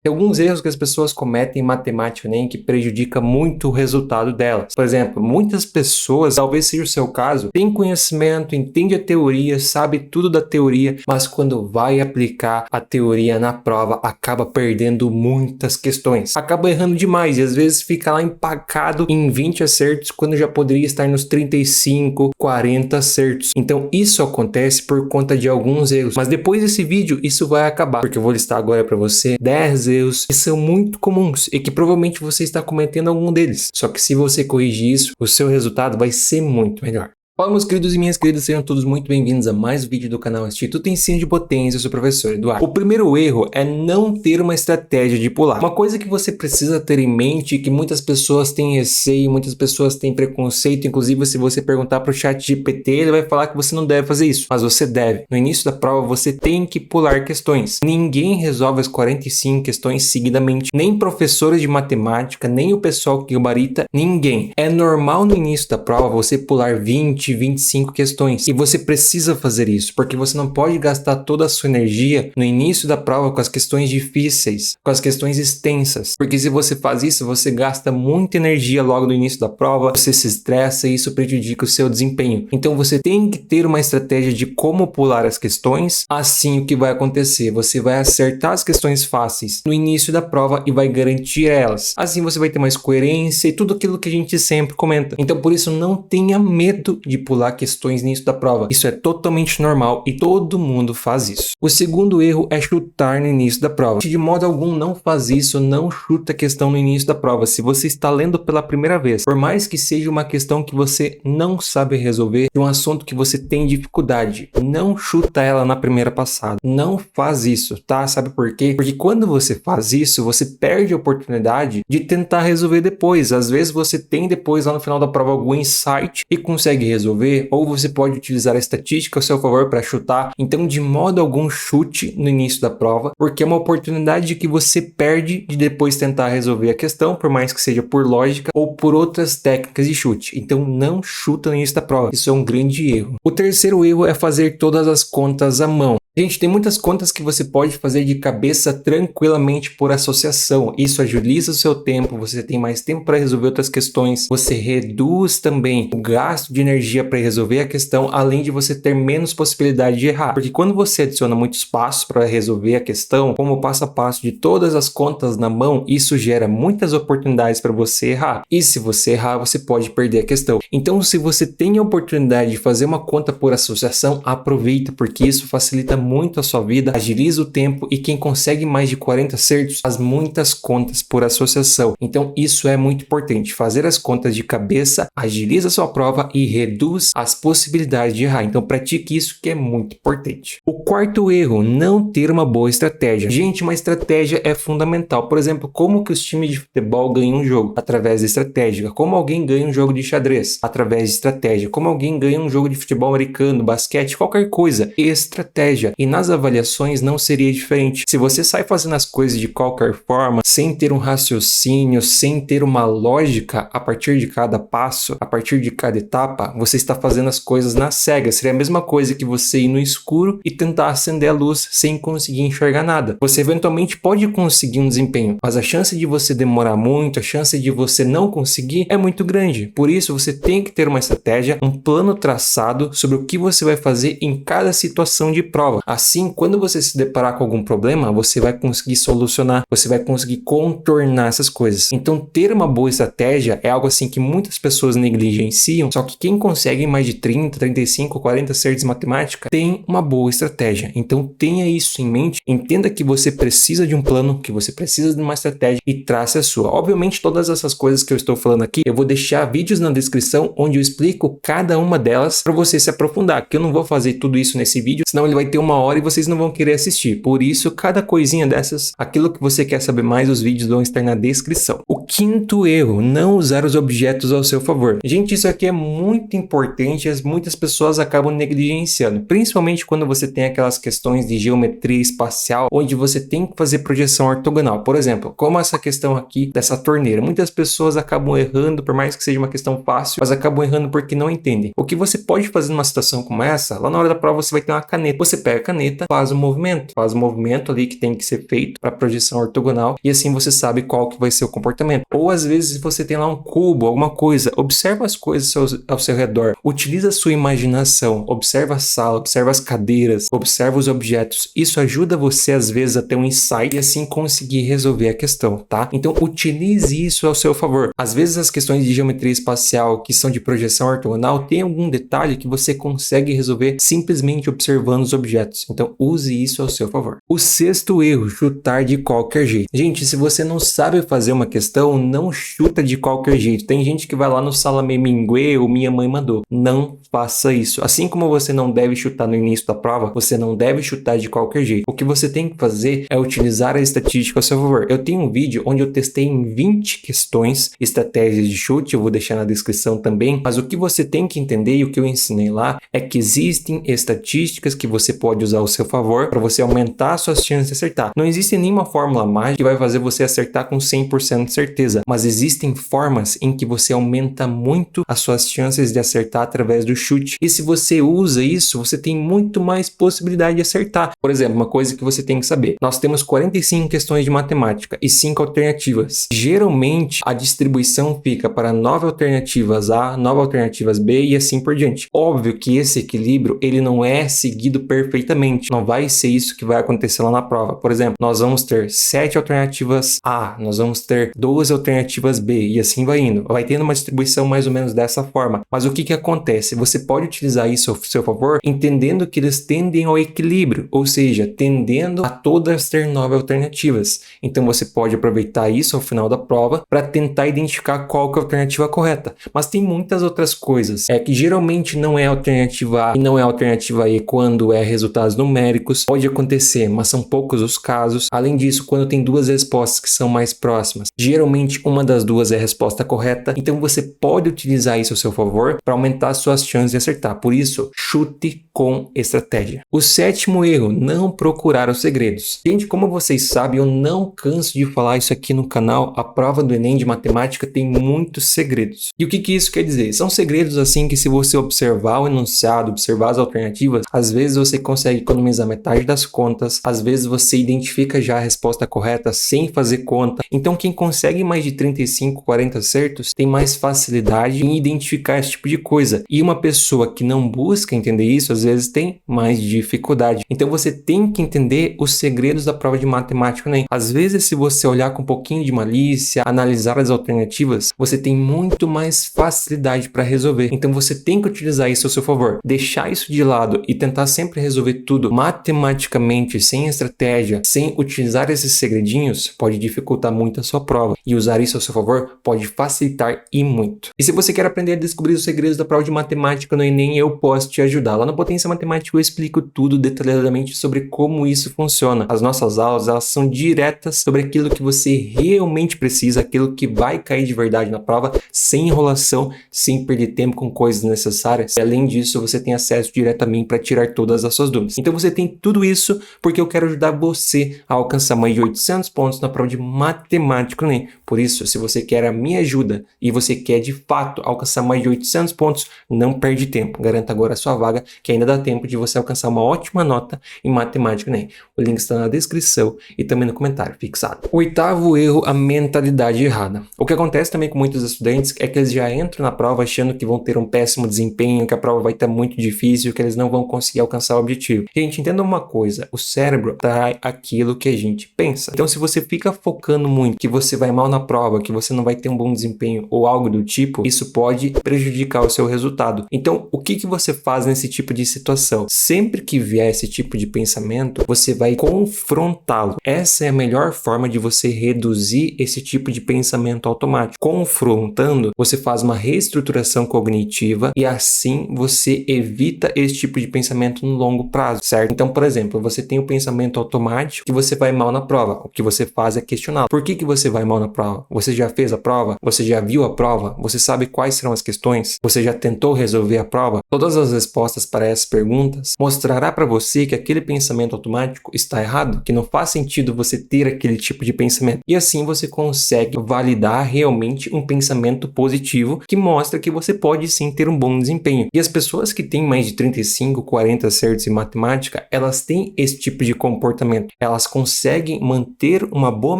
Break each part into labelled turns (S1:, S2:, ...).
S1: Tem alguns erros que as pessoas cometem em matemática, né, que prejudica muito o resultado delas. Por exemplo, muitas pessoas, talvez seja o seu caso, têm conhecimento, entende a teoria, sabe tudo da teoria, mas quando vai aplicar a teoria na prova, acaba perdendo muitas questões. Acaba errando demais e às vezes fica lá empacado em 20 acertos, quando já poderia estar nos 35, 40 acertos. Então isso acontece por conta de alguns erros. Mas depois desse vídeo, isso vai acabar, porque eu vou listar agora para você 10 erros que são muito comuns e que provavelmente você está cometendo algum deles. Só que se você corrigir isso, o seu resultado vai ser muito melhor. Fala, meus queridos e minhas queridas, sejam todos muito bem-vindos a mais um vídeo do canal Instituto Ensino de Potência. Eu sou o professor Eduardo. O primeiro erro é não ter uma estratégia de pular. Uma coisa que você precisa ter em mente, que muitas pessoas têm receio, muitas pessoas têm preconceito, inclusive se você perguntar para o ChatGPT, ele vai falar que você não deve fazer isso, mas você deve. No início da prova, você tem que pular questões. Ninguém resolve as 45 questões seguidamente, nem professores de matemática, nem o pessoal que gabarita, ninguém. É normal no início da prova você pular 20, 25 questões. E você precisa fazer isso, porque você não pode gastar toda a sua energia no início da prova com as questões difíceis, com as questões extensas. Porque se você faz isso, você gasta muita energia logo no início da prova, você se estressa e isso prejudica o seu desempenho. Então você tem que ter uma estratégia de como pular as questões. Assim, o que vai acontecer? Você vai acertar as questões fáceis no início da prova e vai garantir elas. Assim você vai ter mais coerência e tudo aquilo que a gente sempre comenta. Então por isso não tenha medo de pular questões no início da prova. Isso é totalmente normal e todo mundo faz isso. O segundo erro é chutar no início da prova. De modo algum, não faz isso, não chuta a questão no início da prova. Se você está lendo pela primeira vez, por mais que seja uma questão que você não sabe resolver, de um assunto que você tem dificuldade, não chuta ela na primeira passada. Não faz isso, tá? Sabe por quê? Porque quando você faz isso, você perde a oportunidade de tentar resolver depois. Às vezes você tem depois lá no final da prova algum insight e consegue resolver, ou você pode utilizar a estatística ao seu favor para chutar. Então, de modo algum, chute no início da prova, porque é uma oportunidade que você perde de depois tentar resolver a questão, por mais que seja por lógica ou por outras técnicas de chute. Então, não chuta no início da prova. Isso é um grande erro. O terceiro erro é fazer todas as contas à mão. Gente, tem muitas contas que você pode fazer de cabeça tranquilamente por associação. Isso agiliza o seu tempo, você tem mais tempo para resolver outras questões, você reduz também o gasto de energia para resolver a questão, além de você ter menos possibilidade de errar. Porque quando você adiciona muitos passos para resolver a questão, como o passo a passo de todas as contas na mão, isso gera muitas oportunidades para você errar. E se você errar, você pode perder a questão. Então, se você tem a oportunidade de fazer uma conta por associação, aproveita, porque isso facilita muito a sua vida, agiliza o tempo e quem consegue mais de 40 acertos faz muitas contas por associação. Então isso é muito importante. Fazer as contas de cabeça agiliza a sua prova e reduz as possibilidades de errar. Então pratique isso, que é muito importante. O quarto erro, não ter uma boa estratégia. Gente, uma estratégia é fundamental. Por exemplo, como que os times de futebol ganham um jogo? Através de estratégia. Como alguém ganha um jogo de xadrez? Através de estratégia. Como alguém ganha um jogo de futebol americano, basquete, qualquer coisa? Estratégia. E nas avaliações não seria diferente. Se você sai fazendo as coisas de qualquer forma, sem ter um raciocínio, sem ter uma lógica a partir de cada passo, a partir de cada etapa, você está fazendo as coisas na cega. Seria a mesma coisa que você ir no escuro e tentar acender a luz sem conseguir enxergar nada. Você eventualmente pode conseguir um desempenho, mas a chance de você demorar muito, a chance de você não conseguir é muito grande. Por isso, você tem que ter uma estratégia, um plano traçado sobre o que você vai fazer em cada situação de prova. Assim, quando você se deparar com algum problema, você vai conseguir solucionar, você vai conseguir contornar essas coisas. Então, ter uma boa estratégia é algo assim que muitas pessoas negligenciam, só que quem consegue mais de 30, 35, 40 acertos em matemática tem uma boa estratégia. Então, tenha isso em mente, entenda que você precisa de um plano, que você precisa de uma estratégia e trace a sua. Obviamente, todas essas coisas que eu estou falando aqui, eu vou deixar vídeos na descrição onde eu explico cada uma delas para você se aprofundar, porque eu não vou fazer tudo isso nesse vídeo, senão ele vai ter uma hora e vocês não vão querer assistir. Por isso, cada coisinha dessas, aquilo que você quer saber mais, os vídeos vão estar na descrição. O quinto erro, não usar os objetos ao seu favor. Gente, isso aqui é muito importante e muitas pessoas acabam negligenciando, principalmente quando você tem aquelas questões de geometria espacial, onde você tem que fazer projeção ortogonal. Por exemplo, como essa questão aqui dessa torneira. Muitas pessoas acabam errando, por mais que seja uma questão fácil, mas acabam errando porque não entendem. O que você pode fazer numa situação como essa, lá na hora da prova você vai ter uma caneta. Você pega a caneta, faz o movimento ali que tem que ser feito para projeção ortogonal, e assim você sabe qual que vai ser o comportamento. Ou às vezes você tem lá um cubo, alguma coisa, observa as coisas ao seu redor, utiliza a sua imaginação, observa a sala, observa as cadeiras, observa os objetos. Isso ajuda você às vezes a ter um insight e assim conseguir resolver a questão, tá? Então utilize isso ao seu favor. Às vezes as questões de geometria espacial que são de projeção ortogonal tem algum detalhe que você consegue resolver simplesmente observando os objetos. Então use isso ao seu favor. O sexto erro, chutar de qualquer jeito. Gente, se você não sabe fazer uma questão, não chuta de qualquer jeito. Tem gente que vai lá no Salame Mingue ou Minha Mãe Mandou. Não faça isso. Assim como você não deve chutar no início da prova, você não deve chutar de qualquer jeito. O que você tem que fazer é utilizar a estatística a seu favor. Eu tenho um vídeo onde eu testei em 20 questões estratégias de chute, eu vou deixar na descrição também, mas o que você tem que entender e o que eu ensinei lá é que existem estatísticas que você pode usar ao seu favor para você aumentar as suas chances de acertar. Não existe nenhuma fórmula mágica que vai fazer você acertar com 100% de certeza, mas existem formas em que você aumenta muito as suas chances de acertar através do chute. E se você usa isso, você tem muito mais possibilidade de acertar. Por exemplo, uma coisa que você tem que saber. Nós temos 45 questões de matemática e 5 alternativas. Geralmente, a distribuição fica para 9 alternativas A, 9 alternativas B e assim por diante. Óbvio que esse equilíbrio, ele não é seguido perfeitamente. Não vai ser isso que vai acontecer lá na prova. Por exemplo, nós vamos ter 7 alternativas A, nós vamos ter 12 alternativas B e assim vai indo. Vai tendo uma distribuição mais ou menos dessa forma. Mas o que acontece? Você pode utilizar isso ao seu favor, entendendo que eles tendem ao equilíbrio, ou seja, tendendo a todas ter 9 alternativas. Então você pode aproveitar isso ao final da prova para tentar identificar qual que é a alternativa correta. Mas tem muitas outras coisas. É que geralmente não é alternativa A e não é alternativa E quando é resultados numéricos. Pode acontecer, mas são poucos os casos. Além disso, quando tem duas respostas que são mais próximas, geralmente uma das duas é a resposta correta. Então você pode utilizar isso ao seu favor para aumentar suas chances de acertar. Por isso, chute com estratégia. O sétimo erro, não procurar os segredos. Gente, como vocês sabem, eu não canso de falar isso aqui no canal. A prova do Enem de matemática tem muitos segredos. E o que isso quer dizer? São segredos assim que se você observar o enunciado, observar as alternativas, às vezes você consegue economizar metade das contas, às vezes você identifica já a resposta correta sem fazer conta. Então quem consegue mais de 35, 40 acertos tem mais facilidade em identificar esse tipo de coisa. E uma pessoa que não busca entender isso, às vezes tem mais dificuldade. Então você tem que entender os segredos da prova de matemática, né? Às vezes, se você olhar com um pouquinho de malícia, analisar as alternativas, você tem muito mais facilidade para resolver. Então você tem que utilizar isso ao seu favor. Deixar isso de lado e tentar sempre resolver tudo matematicamente, sem estratégia, sem utilizar esses segredinhos, pode dificultar muito a sua prova. E usar isso ao seu favor pode facilitar e muito. E se você quer aprender a descobrir os segredos da prova de matemática no Enem, eu posso te ajudar. Lá no Potência Matemática eu explico tudo detalhadamente sobre como isso funciona. As nossas aulas, elas são diretas sobre aquilo que você realmente precisa, aquilo que vai cair de verdade na prova, sem enrolação, sem perder tempo com coisas necessárias. E além disso, você tem acesso direto a mim para tirar todas as suas dúvidas. Então você tem tudo isso porque eu quero ajudar você a alcançar mais de 800 pontos na prova de matemática no Enem. Por isso, se você quer a minha ajuda e você quer de fato alcançar mais de 800 pontos, não perde tempo. Garanta agora a sua vaga, que ainda dá tempo de você alcançar uma ótima nota em matemática no Enem. O link está na descrição e também no comentário fixado. O oitavo erro, a mentalidade errada. O que acontece também com muitos estudantes é que eles já entram na prova achando que vão ter um péssimo desempenho, que a prova vai estar muito difícil, que eles não vão conseguir alcançar o objetivo. Gente, entenda uma coisa, o cérebro atrai aquilo que a gente pensa. Então, se você fica focando muito que você vai mal na prova, que você não vai ter um bom desempenho ou algo do tipo, isso pode prejudicar o seu resultado. Então, o que você faz nesse tipo de situação? Sempre que vier esse tipo de pensamento, você vai confrontá-lo. Essa é a melhor forma de você reduzir esse tipo de pensamento automático. Confrontando, você faz uma reestruturação cognitiva e assim você evita esse tipo de pensamento no longo prazo, certo? Então, por exemplo, você tem o pensamento automático que você vai mal na prova. O que você faz é questionar. Por que você vai mal na prova? Você já fez a prova? Você já viu a prova? Você sabe quais serão as questões? Você já tentou resolver a prova? Todas as respostas para essas perguntas mostrará para você que aquele pensamento automático está errado, que não faz sentido você ter aquele tipo de pensamento. E assim você consegue validar realmente um pensamento positivo que mostra que você pode sim ter um bom desempenho. E as pessoas que têm mais de 35, 40 acertos em matemática, elas têm esse tipo de comportamento. Elas conseguem manter uma boa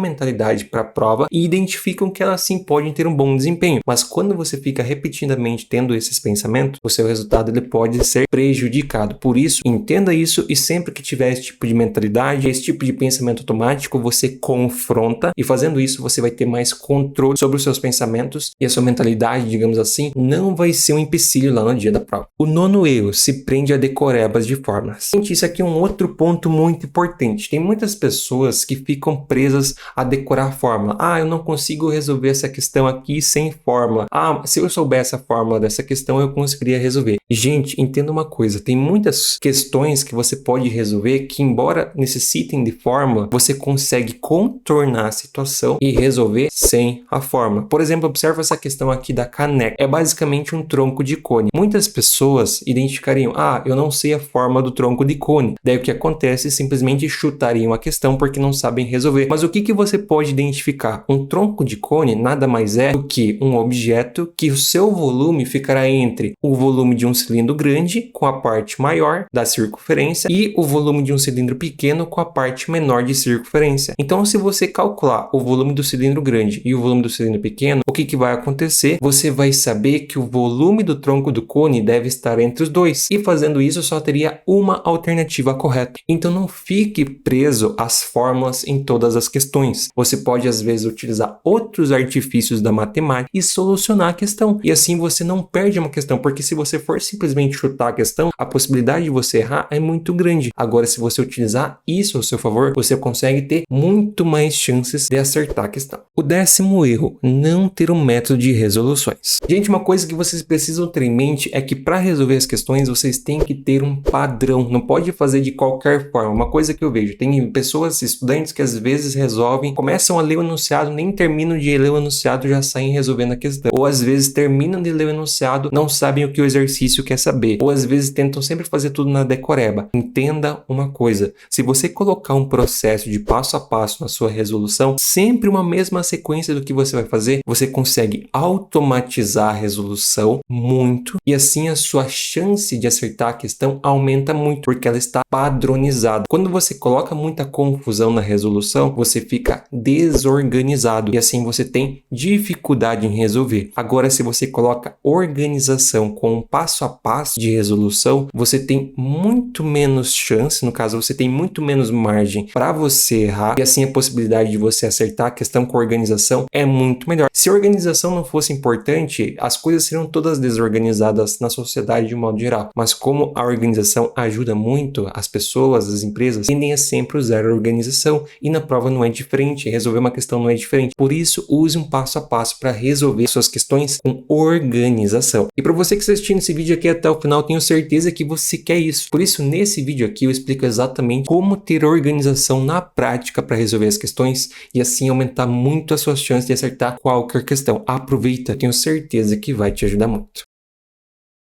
S1: mentalidade para a prova e identificam que elas sim podem ter um bom desempenho. Mas quando você fica repetidamente tendo esses pensamentos, o seu resultado ele pode ser prejudicado. Por isso, entenda isso e sempre que tiver esse tipo de mentalidade, esse tipo de pensamento automático, você confronta e fazendo isso você vai ter mais controle sobre os seus pensamentos e a sua mentalidade, digamos assim, não vai ser um empecilho lá no dia da prova. O nono erro se prende a decorebas de fórmulas. Gente, isso aqui é um outro ponto muito importante. Tem muitas pessoas que ficam presas a decorar a fórmula. Eu não consigo resolver essa questão aqui sem fórmula. Se eu soubesse a fórmula dessa questão, eu conseguiria resolver. Gente, entenda uma coisa. Tem muitas questões que você pode resolver que, embora necessitem de fórmula, você consegue contornar a situação e resolver sem a fórmula. Por exemplo, observa essa questão aqui da caneca. É basicamente um tronco de cone. Muitas pessoas identificariam, eu não sei a forma do tronco de cone. Daí o que acontece? Simplesmente chutariam a questão porque não sabem resolver. Mas o que você pode identificar? Um tronco de cone nada mais é do que um objeto que o seu volume ficará entre o volume de um cilindro grande com a parte maior da circunferência e o volume de um cilindro pequeno com a parte menor de circunferência. Então, se você calcular o volume do cilindro grande e o volume do cilindro pequeno, o que vai acontecer? Você vai saber que o volume do tronco do cone deve estar entre os dois. E fazendo isso, só teria uma alternativa correta. Então, não fique preso às fórmulas em todas as questões. Você pode, às vezes, utilizar outros artifícios da matemática e solucionar a questão. E assim você não perde uma questão, porque se você for simplesmente chutar a questão, a possibilidade de você errar é muito grande. Agora, se você utilizar isso ao seu favor, você consegue ter muito mais chances de acertar a questão. O 10º erro, não ter um método de resoluções. Gente, uma coisa que vocês precisam ter em mente é que para resolver as questões, vocês têm que ter um padrão. Não pode fazer de qualquer forma. Uma coisa que eu vejo, tem pessoas, estudantes que às vezes resolvem, começam a ler o enunciado, nem terminam de ler o enunciado, já saem resolvendo a questão. Ou às vezes terminam de ler o enunciado, não sabem o que o exercício quer saber. Ou às vezes tentam sempre fazer tudo na decoreba. Entenda uma coisa, se você colocar um processo de passo a passo na sua resolução, sempre uma mesma sequência do que você vai fazer, você consegue automatizar a resolução muito e assim a sua chance de acertar a questão aumenta muito, porque ela está padronizada. Quando você coloca muita confusão na resolução, você fica desorganizado e assim você tem dificuldade em resolver. Agora, se você coloca organização com um passo a passo de resolução, você tem muito menos chance, no caso, você tem muito menos margem para você errar e assim a possibilidade de você acertar a questão com organização é muito melhor. Se a organização não fosse importante, as coisas seriam todas desorganizadas na sociedade de um modo geral. Mas como a organização ajuda muito, as pessoas, as empresas tendem a sempre usar a organização e na prova não é diferente, resolver uma questão não é diferente. Por isso, use um passo a passo para resolver suas questões com organização. E para você que está assistindo esse vídeo aqui até o final, tenho certeza que você quer isso. Por isso, nesse vídeo aqui eu explico exatamente como ter organização na prática para resolver as questões e assim aumentar muito as suas chances de acertar qualquer questão. Aproveita, tenho certeza que vai te ajudar muito.